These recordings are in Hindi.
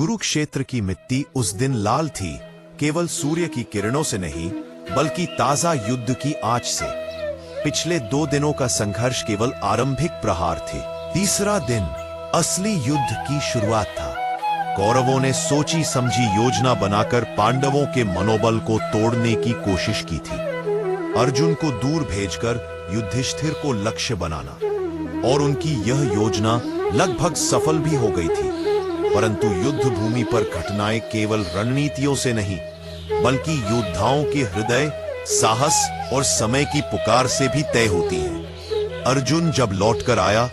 कुरुक्षेत्र की मिट्टी उस दिन लाल थी, केवल सूर्य की किरणों से नहीं बल्कि ताजा युद्ध की आंच से। पिछले 2 दिनों का संघर्ष केवल आरंभिक प्रहार थे। तीसरा दिन असली युद्ध की शुरुआत था। कौरवों ने सोची समझी योजना बनाकर पांडवों के मनोबल को तोड़ने की कोशिश की थी। अर्जुन को दूर भेजकर युधिष्ठिर को लक्ष्य बनाना, और उनकी यह योजना लगभग सफल भी हो गई थी। परंतु युद्ध भूमि पर घटनाएं केवल रणनीतियों से नहीं बल्कि योद्धाओं के हृदय, साहस और समय की पुकार से भी तय होती हैं। अर्जुन जब लौटकर आया,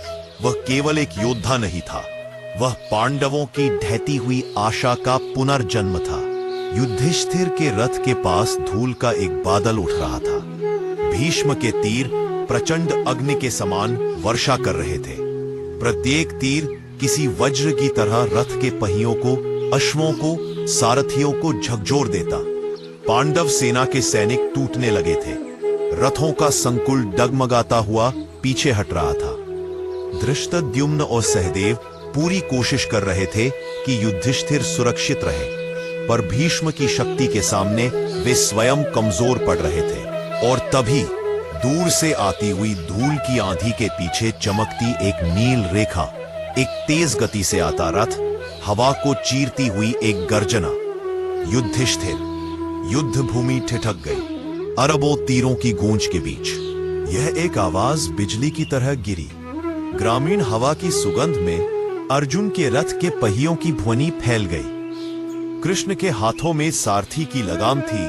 वह केवल एक योद्धा नहीं था, वह पांडवों की ढहती हुई आशा का पुनर्जन्म था। युधिष्ठिर के रथ के पास धूल का एक बादल उठ रहा था। भीष्म के तीर प्रचंड अग्नि के समान वर्षा कर रहे थे। प्रत्येक तीर किसी वज्र की तरह रथ के पहियों को, अश्वों को, सारथियों को झकझोर देता। पांडव सेना के सैनिक टूटने लगे थे। रथों का संकुल डगमगाता हुआ पीछे हट रहा था। धृष्टद्युम्न और सहदेव पूरी कोशिश कर रहे थे कि युधिष्ठिर सुरक्षित रहे, पर भीष्म की शक्ति के सामने वे स्वयं कमजोर पड़ रहे थे। और तभी दूर से आती हुई धूल की आंधी के पीछे चमकती एक नील रेखा, एक तेज गति से आता रथ, हवा को चीरती हुई एक गर्जना। युधिष्ठिर। युद्ध भूमि ठिठक गई, अरबों तीरों की गूंज के बीच। यह एक आवाज बिजली की तरह गिरी। ग्रामीण हवा की सुगंध में अर्जुन के रथ के पहियों की ध्वनि फैल गई। कृष्ण के हाथों में सारथी की लगाम थी,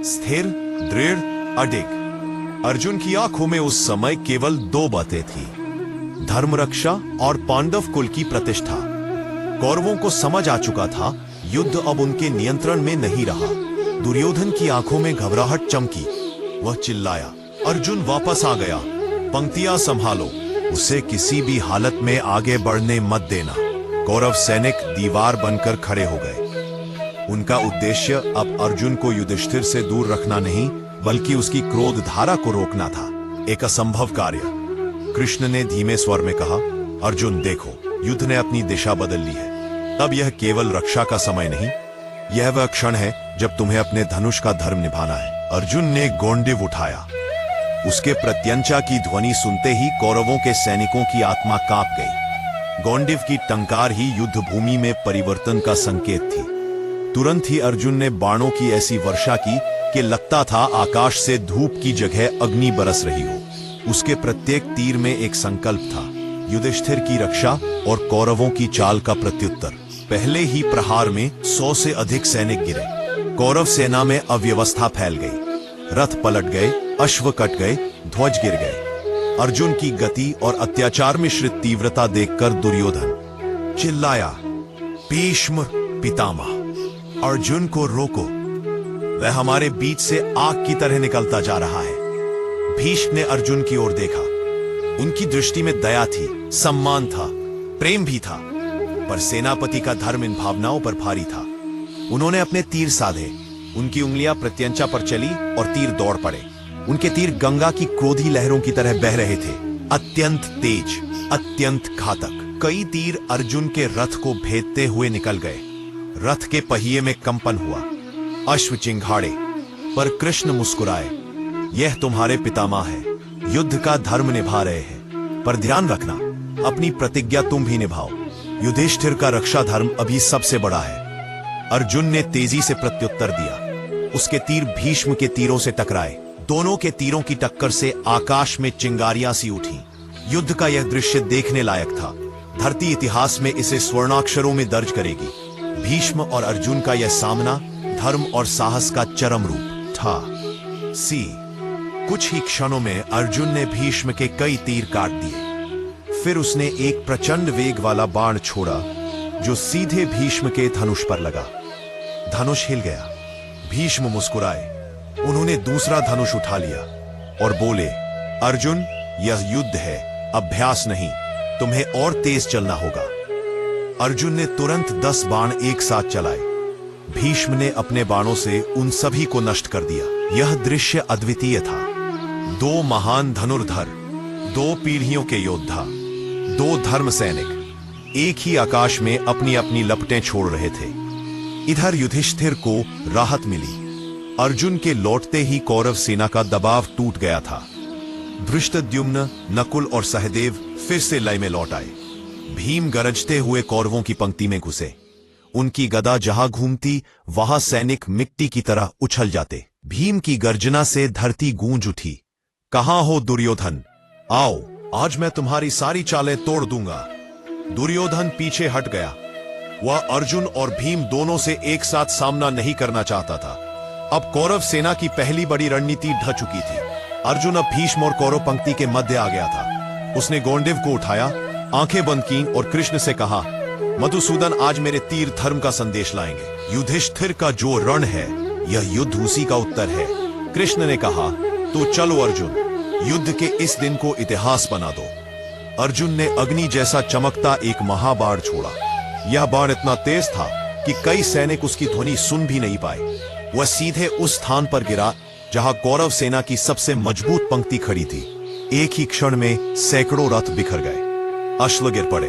स्थिर, दृढ़, अडिग। अर्जुन की आंखों में उस समय केवल 2 बातें थी, धर्म रक्षा और पांडव कुल की प्रतिष्ठा। कौरवों को समझ आ चुका था, युद्ध अब उनके नियंत्रण में नहीं रहा। दुर्योधन की आंखों में घबराहट चमकी। वह चिल्लाया, अर्जुन वापस आ गया, पंक्तियां संभालो, उसे किसी भी हालत में आगे बढ़ने मत देना। कौरव सैनिक दीवार बनकर खड़े हो गए। उनका उद्देश्य अब अर्जुन को युधिष्ठिर से दूर रखना नहीं बल्कि उसकी क्रोध धारा को रोकना था। एक असंभव कार्य। कृष्ण ने धीमे स्वर में कहा, अर्जुन देखो, युद्ध ने अपनी दिशा बदल ली है। अब यह केवल रक्षा का समय नहीं, यह वह क्षण है जब तुम्हें अपने धनुष का धर्म निभाना है। अर्जुन ने गोंडिव उठाया। उसके प्रत्यंचा की ध्वनि सुनते ही कौरवों के सैनिकों की आत्मा कांप गई। गोंडिव की टंकार ही युद्ध भूमि में परिवर्तन का संकेत थी। तुरंत ही अर्जुन ने बाणों की ऐसी वर्षा की कि लगता था आकाश से धूप की जगह अग्नि बरस रही हो। उसके प्रत्येक तीर में एक संकल्प था, युधिष्ठिर की रक्षा और कौरवों की चाल का प्रत्युत्तर। पहले ही प्रहार में 100 से अधिक सैनिक गिरे। कौरव सेना में अव्यवस्था फैल गई। रथ पलट गए, अश्व कट गए, ध्वज गिर गए। अर्जुन की गति और अत्याचार मिश्रित तीव्रता देखकर दुर्योधन चिल्लाया, भीष्म पितामह, अर्जुन को रोको, वह हमारे बीच से आग की तरह निकलता जा रहा है। भीष्म ने अर्जुन की ओर देखा। उनकी दृष्टि में दया थी, सम्मान था, प्रेम भी था, पर सेनापति का धर्म इन भावनाओं पर भारी था। उन्होंने अपने तीर साधे। उनकी उंगलियां प्रत्यंचा पर चली और तीर दौड़ पड़े। उनके तीर गंगा की क्रोधी लहरों की तरह बह रहे थे, अत्यंत तेज, अत्यंत घातक। कई तीर अर्जुन के रथ को भेदते हुए निकल गए। रथ के पहिए में कंपन हुआ, अश्व चिंघाड़े, पर कृष्ण मुस्कुराए। यह तुम्हारे पितामह है, युद्ध का धर्म निभा रहे हैं, पर ध्यान रखना, अपनी प्रतिज्ञा तुम भी निभाओ। युधिष्ठिर का रक्षा धर्म अभी सबसे बड़ा है। अर्जुन ने तेजी से प्रत्युत्तर दिया। उसके तीर भीष्म के तीरों से टकराए। दोनों के तीरों की टक्कर से आकाश में चिंगारियां सी उठी। युद्ध का यह दृश्य देखने लायक था। धरती इतिहास में इसे स्वर्णाक्षरों में दर्ज करेगी। भीष्म और अर्जुन का यह सामना धर्म और साहस का चरम रूप था। कुछ ही क्षणों में अर्जुन ने भीष्म के कई तीर काट दिए। फिर उसने एक प्रचंड वेग वाला बाण छोड़ा जो सीधे भीष्म के धनुष पर लगा। धनुष हिल गया। भीष्म मुस्कुराए। उन्होंने दूसरा धनुष उठा लिया और बोले, अर्जुन, यह युद्ध है, अभ्यास नहीं, तुम्हें और तेज चलना होगा। अर्जुन ने तुरंत 10 बाण एक साथ चलाए। भीष्म ने अपने बाणों से उन सभी को नष्ट कर दिया। यह दृश्य अद्वितीय था। 2 महान धनुर्धर, 2 पीढ़ियों के योद्धा, 2 धर्म सैनिक, एक ही आकाश में अपनी अपनी लपटें छोड़ रहे थे। इधर युधिष्ठिर को राहत मिली। अर्जुन के लौटते ही कौरव सेना का दबाव टूट गया था। धृष्टद्युम्न, नकुल और सहदेव फिर से लय में लौट आए। भीम गरजते हुए कौरवों की पंक्ति में घुसे। उनकी गदा जहां घूमती वहां सैनिक मिट्टी की तरह उछल जाते। भीम की गर्जना से धरती गूंज उठी। कहां हो दुर्योधन? आओ, आज मैं तुम्हारी सारी चालें तोड़ दूंगा। दुर्योधन पीछे हट गया। वह अर्जुन और भीम दोनों से एक साथ सामना नहीं करना चाहता था। अब कौरव सेना की पहली बड़ी रणनीति ढह चुकी थी। अर्जुन अब भीष्म और कौरव पंक्ति के मध्य आ गया था। उसने गोंडिव को उठाया, आंखें बंद की और कृष्ण से कहा, मधुसूदन, आज मेरे तीर धर्म का संदेश लाएंगे। युधिष्ठिर का जो रण है, यह युद्ध उसी का उत्तर है। कृष्ण ने कहा, तो चलो अर्जुन, युद्ध के इस दिन को इतिहास बना दो। अर्जुन ने अग्नि जैसा चमकता एक महाबाण छोड़ा। यह बाण इतना तेज था कि कई सैनिक उसकी ध्वनि सुन भी नहीं पाए। वह सीधे उस स्थान पर गिरा जहां कौरव सेना की सबसे मजबूत पंक्ति खड़ी थी। एक ही क्षण में सैकड़ों रथ बिखर गए, अश्व गिर पड़े,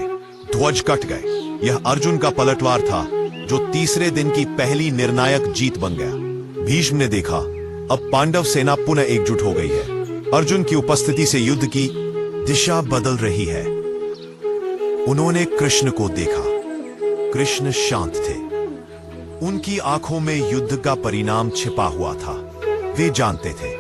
ध्वज कट गए। यह अर्जुन का पलटवार था, जो तीसरे दिन की पहली निर्णायक जीत बन गया। भीष्म ने देखा, अब पांडव सेना पुनः एकजुट हो गई है। अर्जुन की उपस्थिति से युद्ध की दिशा बदल रही है। उन्होंने कृष्ण को देखा। कृष्ण शांत थे। उनकी आंखों में युद्ध का परिणाम छिपा हुआ था। वे जानते थे,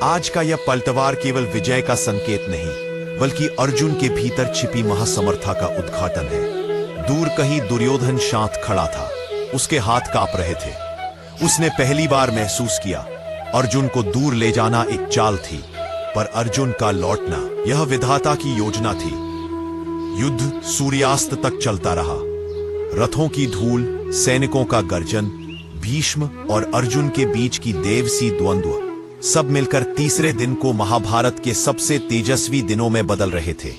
आज का यह पलटवार केवल विजय का संकेत नहीं, बल्कि अर्जुन के भीतर छिपी महासमर्था का उद्घाटन है। दूर कहीं दुर्योधन शांत खड़ा था। उसके हाथ कांप रहे थे। उसने पहली बार महसूस किया, अर्जुन को दूर ले जाना एक चाल थी, पर अर्जुन का लौटना यह विधाता की योजना थी। युद्ध सूर्यास्त तक चलता रहा। रथों की धूल, सैनिकों का गर्जन, भीष्म और अर्जुन के बीच की देवसी द्वंद्व, सब मिलकर तीसरे दिन को महाभारत के सबसे तेजस्वी दिनों में बदल रहे थे।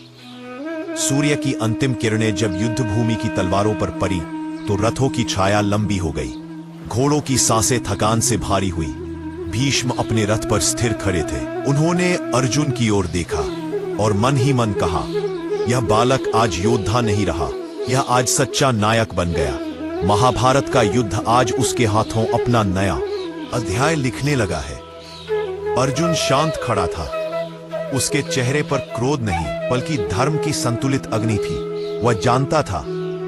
सूर्य की अंतिम किरणें जब युद्ध भूमि की तलवारों पर पड़ी, तो रथों की छाया लंबी हो गई। घोड़ों की सांसें थकान से भारी हुई। भीष्म अपने रथ पर स्थिर खड़े थे। उन्होंने अर्जुन की ओर देखा और मन ही मन कहा, यह बालक आज योद्धा नहीं रहा, यह आज सच्चा नायक बन गया। महाभारत का युद्ध आज उसके हाथों अपना नया अध्याय लिखने लगा है। अर्जुन शांत खड़ा था। उसके चेहरे पर क्रोध नहीं, बल्कि धर्म की संतुलित अग्नि थी। वह जानता था,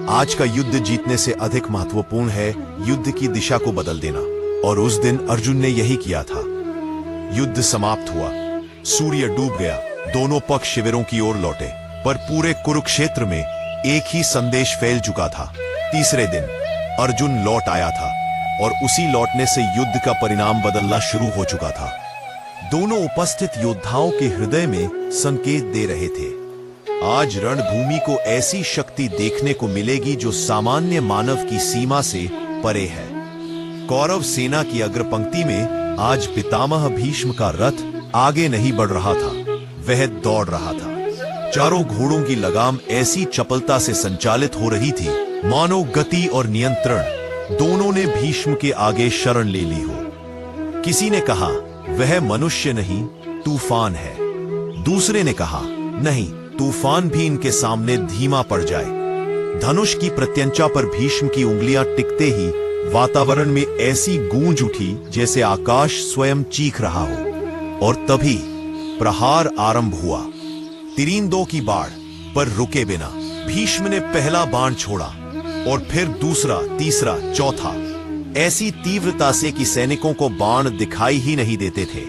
आज का युद्ध जीतने से अधिक महत्वपूर्ण है युद्ध की दिशा को बदल देना। और उस दिन अर्जुन ने यही किया था। युद्ध समाप्त हुआ। सूर्य डूब गया। दोनों पक्ष शिविरों की ओर लौटे, पर पूरे कुरुक्षेत्र में एक ही संदेश फैल चुका था। तीसरे दिन अर्जुन लौट आया था, और उसी लौटने से युद्ध का परिणाम बदलना शुरू हो चुका था। दोनों उपस्थित योद्धाओं के हृदय में संकेत दे रहे थे, आज रणभूमि को ऐसी शक्ति देखने को मिलेगी जो सामान्य मानव की सीमा से परे है। कौरव सेना की अग्रपंक्ति में आज पितामह भीष्म का रथ आगे नहीं बढ़ रहा था, वह दौड़ रहा था। चारों घोड़ों की लगाम ऐसी चपलता से संचालित हो रही थी, मानो गति और नियंत्रण दोनों ने भीष्म के आगे शरण ले ली हो। किसी ने कहा, वह मनुष्य नहीं, तूफान है। दूसरे ने कहा, नहीं, तूफान भी इनके सामने धीमा पड़ जाए। धनुष की प्रत्यंचा पर भीष्म की उंगलियां टिकते ही वातावरण में ऐसी गूंज उठी जैसे आकाश स्वयं चीख रहा हो। और तभी प्रहार आरंभ हुआ। तिरिंदों की बाढ़ पर रुके बिना भीष्म ने पहला बाण छोड़ा, और फिर दूसरा, तीसरा, चौथा, ऐसी तीव्रता से कि सैनिकों को बाण दिखाई ही नहीं देते थे।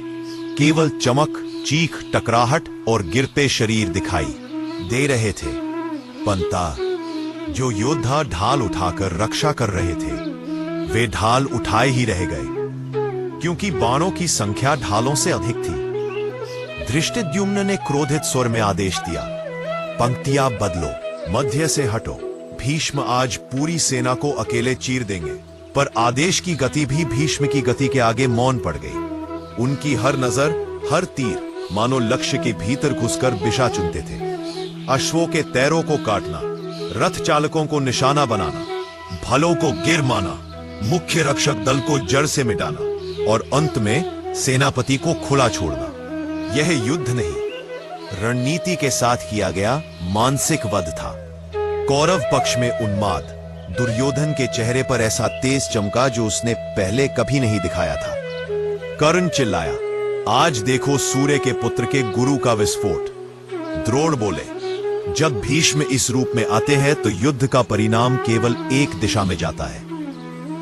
केवल चमक, चीख, टकराहट और गिरते शरीर दिखाई दे रहे थे। पंता, जो योद्धा ढाल उठाकर रक्षा कर रहे थे, वे ढाल उठाए ही रह गए, क्योंकि बाणों की संख्या ढालों से अधिक थी। धृष्टद्युम्न ने क्रोधित स्वर में आदेश दिया, पंक्तियां बदलो, मध्य से हटो। भीष्म आज पूरी सेना को अकेले चीर देंगे। पर आदेश की गति भी भीष्म की गति के आगे मौन पड़ गई। उनकी हर नजर, हर तीर मानो लक्ष्य के भीतर घुसकर दिशा चुनते थे। अश्वों के तैरों को काटना, रथ चालकों को निशाना बनाना, भलों को गिर माना, मुख्य रक्षक दल को जड़ से मिटाना, और अंत में सेनापति को खुला छोड़ना। यह युद्ध नहीं, रणनीति के साथ किया गया मानसिक वध था। कौरव पक्ष में उन्माद। दुर्योधन के चेहरे पर ऐसा तेज चमका जो उसने पहले कभी नहीं दिखाया था। कर्ण चिल्लाया, आज देखो सूर्य के पुत्र के गुरु का विस्फोट। द्रोण बोले, जब भीष्म इस रूप में आते हैं तो युद्ध का परिणाम केवल एक दिशा में जाता है।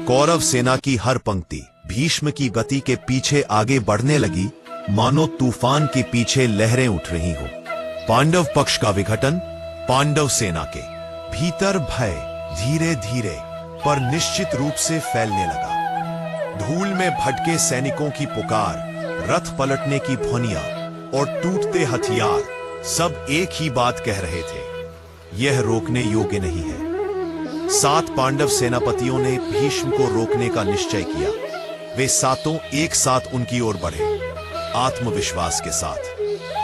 कौरव सेना की हर पंक्ति भीष्म की गति के पीछे आगे बढ़ने लगी, मानो तूफान के पीछे लहरें उठ रही हो। पांडव पक्ष का विघटन। पांडव सेना के भीतर भय धीरे धीरे पर निश्चित रूप से फैलने लगा। धूल में भटके सैनिकों की पुकार, रथ पलटने की ध्वनियां और टूटते हथियार सब एक ही बात कह रहे थे, यह रोकने योग्य नहीं है। 7 पांडव सेनापतियों ने भीष्म को रोकने का निश्चय किया। वे सातों एक साथ उनकी ओर बढ़े, आत्मविश्वास के साथ।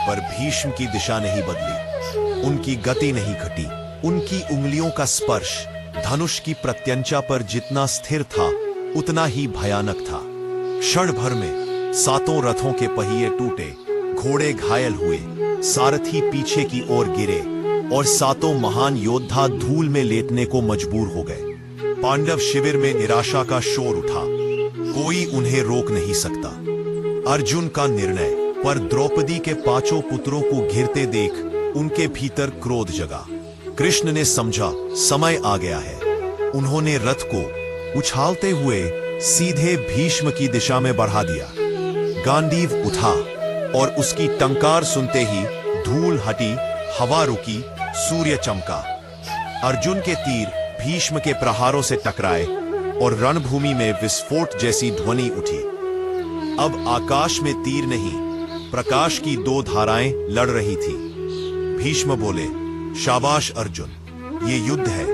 पर भीष्म की दिशा नहीं बदली, उनकी गति नहीं घटी। उनकी उंगलियों का स्पर्श धनुष की प्रत्यंचा पर जितना स्थिर था उतना ही भयानक था। क्षण भर में 7 रथों के पहिए टूटे, घोड़े घायल हुए, सारथी पीछे की ओर गिरे और 7 महान योद्धा धूल में लेटने को मजबूर हो गए। पांडव शिविर में निराशा का शोर उठा। कोई उन्हें रोक नहीं सकता। अर्जुन का निर्णय। पर द्रौपदी के 5 पुत्रों को घिरते देख उनके भीतर क्रोध जगा। कृष्ण ने समझा समय आ गया है। उन्होंने रथ को उछालते हुए सीधे भीष्म की दिशा में बढ़ा दिया। गांडीव उठा और उसकी टंकार सुनते ही धूल हटी, हवा रुकी, सूर्य चमका। अर्जुन के तीर भीष्म के प्रहारों से टकराए और रणभूमि में विस्फोट जैसी ध्वनि उठी। अब आकाश में तीर नहीं, प्रकाश की 2 धाराएं लड़ रही थी। भीष्म बोले, शाबाश अर्जुन, ये युद्ध है,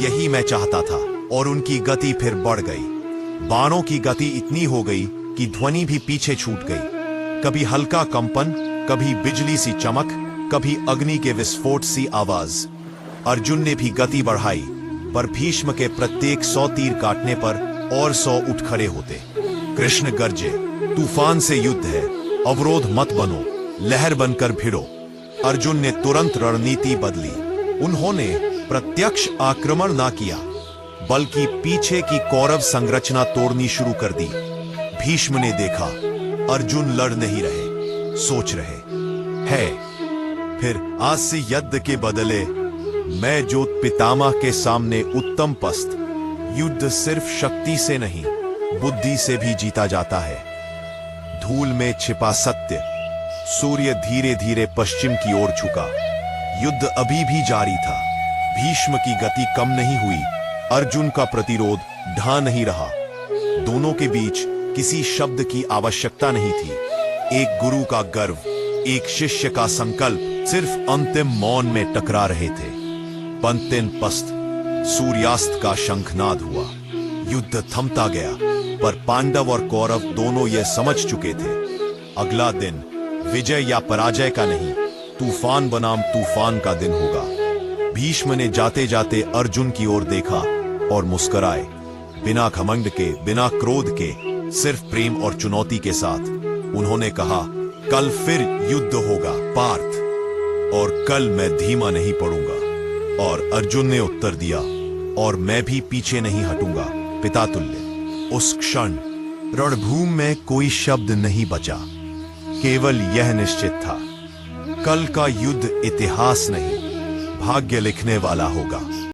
यही मैं चाहता था। और उनकी गति फिर बढ़ गई। बाणों की गति इतनी हो गई कि ध्वनि भी पीछे छूट गई। कभी हल्का कंपन, कभी बिजली सी चमक, कभी अग्नि के विस्फोट सी आवाज। अर्जुन ने भी गति बढ़ाई, पर भीष्म के प्रत्येक 100 तीर काटने पर और 100 उठ खड़े होते। कृष्ण गरजे, तूफान से युद्ध है, अवरोध मत बनो, लहर बनकर भिड़ो। अर्जुन ने तुरंत रणनीति बदली। उन्होंने प्रत्यक्ष आक्रमण ना किया, बल्कि पीछे की कौरव संरचना तोड़नी शुरू कर दी। भीष्म ने देखा, अर्जुन लड़ नहीं रहे, सोच रहे हैं। फिर आज से युद्ध के बदले मैं जो पितामह के सामने उत्तम पस्त। युद्ध सिर्फ शक्ति से नहीं, बुद्धि से भी जीता जाता है। धूल में छिपा सत्य। सूर्य धीरे धीरे पश्चिम की ओर झुका। युद्ध अभी भी जारी था। भीष्म की गति कम नहीं हुई, अर्जुन का प्रतिरोध ढा नहीं रहा। दोनों के बीच किसी शब्द की आवश्यकता नहीं थी। एक गुरु का गर्व, एक शिष्य का संकल्प सिर्फ अंतिम मौन में टकरा रहे थे। पंतिन पस्त, सूर्यास्त का शंखनाद हुआ। युद्ध थमता गया, पर पांडव और कौरव दोनों यह समझ चुके थे, अगला दिन विजय या पराजय का नहीं, तूफान बनाम तूफान का दिन होगा। भीष्म ने जाते जाते अर्जुन की ओर देखा और मुस्कुराए, बिना घमंड के, बिना क्रोध के, सिर्फ प्रेम और चुनौती के साथ। उन्होंने कहा, कल फिर युद्ध होगा पार्थ, और कल मैं धीमा नहीं पड़ूंगा। और अर्जुन ने उत्तर दिया, और मैं भी पीछे नहीं हटूंगा, पिता तुल्य। उस क्षण रणभूमि में कोई शब्द नहीं बचा, केवल यह निश्चित था, कल का युद्ध इतिहास नहीं, भाग्य लिखने वाला होगा।